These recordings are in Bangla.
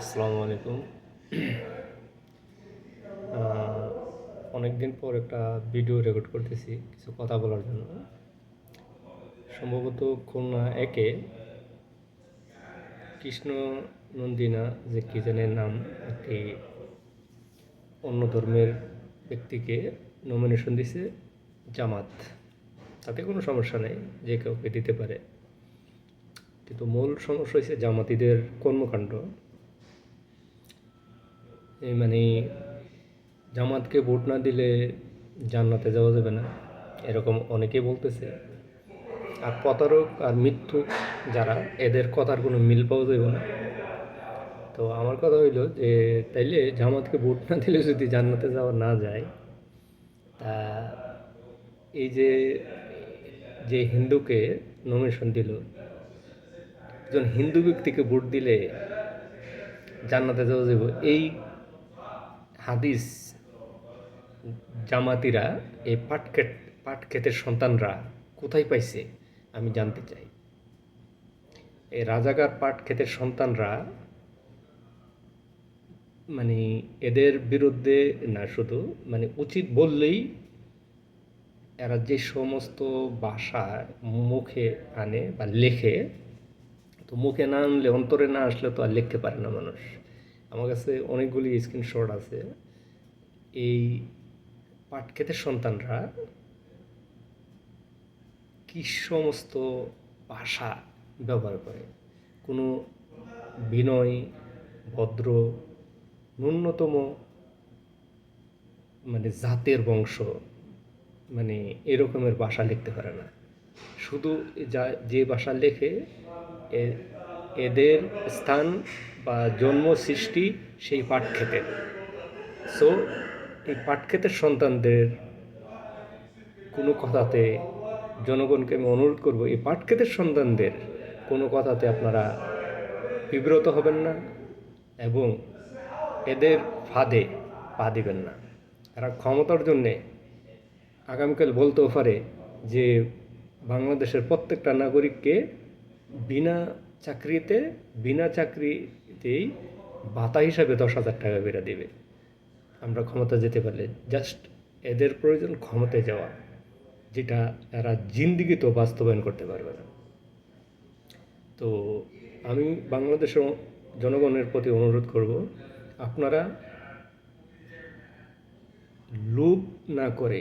আসসালামু আলাইকুম। অনেকদিন পর একটা ভিডিও রেকর্ড করতেছি কিছু কথা বলার জন্য। সম্ভবত খুলনা একে কৃষ্ণ নন্দিনা যে কী জানে নাম, একটি অন্য ধর্মের ব্যক্তিকে নমিনেশন দিছে জামাত। তাতে কোনো সমস্যা নেই, যে কাউকে দিতে পারে, কিন্তু মূল সমস্যা হচ্ছে জামাতিদের কর্মকাণ্ড। এই মানে জামাতকে ভোট না দিলে জান্নাতে যাওয়া যাবে না, এরকম অনেকেই বলতেছে। আর প্রতারক আর মিথ্যুক যারা, এদের কথার কোনো মিল পাওয়া যাবে না। তো আমার কথা হইল যে তাইলে জামাতকে ভোট না দিলে যদি জান্নাতে যাওয়া না যায়, তা এই যে যে হিন্দুকে নমিনেশন দিল, একজন হিন্দু ব্যক্তিকে ভোট দিলে জান্নাতে যাওয়া যাবে, এই হাদিস জামাতিরা, এই পাট ক্ষেতের সন্তানরা কোথায় পাইছে আমি জানতে চাই। এই রাজাকার পাট ক্ষেতের সন্তানরা মানে এদের বিরুদ্ধে না, শুধু মানে উচিত বললেই এরা যে সমস্ত ভাষা মুখে আনে বা লেখে, তো মুখে না আনলে, অন্তরে না আসলে তো আর লিখতে পারে না মানুষ। আমার কাছে অনেকগুলি স্ক্রিনশট আছে। এই পাট ক্ষেতের সন্তানরা কি সমস্ত ভাষা ব্যবহার করে, কোনো বিনয়, ভদ্র, ন্যূনতম মানে জাতের বংশ, মানে এরকমের ভাষা লিখতে পারে না। শুধু যে ভাষা লেখে, এদের স্থান বা জন্ম সৃষ্টি সেই পাটক্ষেতের। সো এই পাটক্ষেতের সন্তানদের কোনো কথাতে, জনগণকে আমি অনুরোধ করব, এই পাটক্ষেতের সন্তানদের কোনো কথাতে আপনারা বিব্রত হবেন না এবং এদের ফাঁদে পা দিবেন না। এরা ক্ষমতার জন্যে আগামীকাল বলতেও পারে যে বাংলাদেশের প্রত্যেকটা নাগরিককে বিনা চাকরিতেই ভাতা হিসাবে 10,000 টাকা করে দেবে আমরা ক্ষমতা যেতে পারলে। জাস্ট এদের প্রয়োজন ক্ষমতায় যাওয়া, যেটা এরা জিন্দিগিতেও বাস্তবায়ন করতে পারবে না। তো আমি বাংলাদেশের জনগণের প্রতি অনুরোধ করব, আপনারা লোভ না করে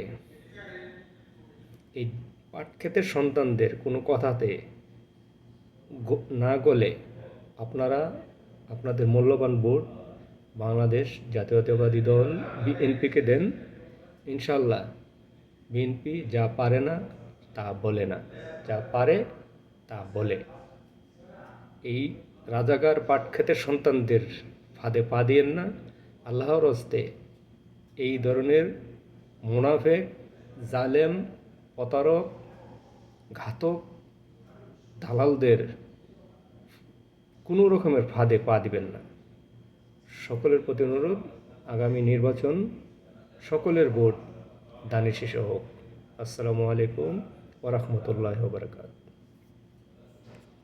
এই পাটক্ষেতের সন্তানদের কোনো কথাতে না গলে আপনারা আপনাদের মূল্যবান ভোট বাংলাদেশ জাতীয়তাবাদী দল বিএনপিকে দেন। ইনশাল্লাহ বিএনপি যা পারে না তা বলে না, যা পারে তা বলে। এই রাজাকার পাটক্ষেতের সন্তানদের ফাঁদে পা দিয়েন না। আল্লাহর হস্তে এই ধরনের মুনাফেক, জালেম, প্রতারক, ঘাতক, দালালদের কোনো রকমের ফাঁদে পা দিবেন না। সকলের প্রতি অনুরোধ, আগামী নির্বাচন সকলের ভোট দানের শীষে হোক। আসসালামু আলাইকুম ওয়া রাহমাতুল্লাহি ওয়া বারাকাতুহু।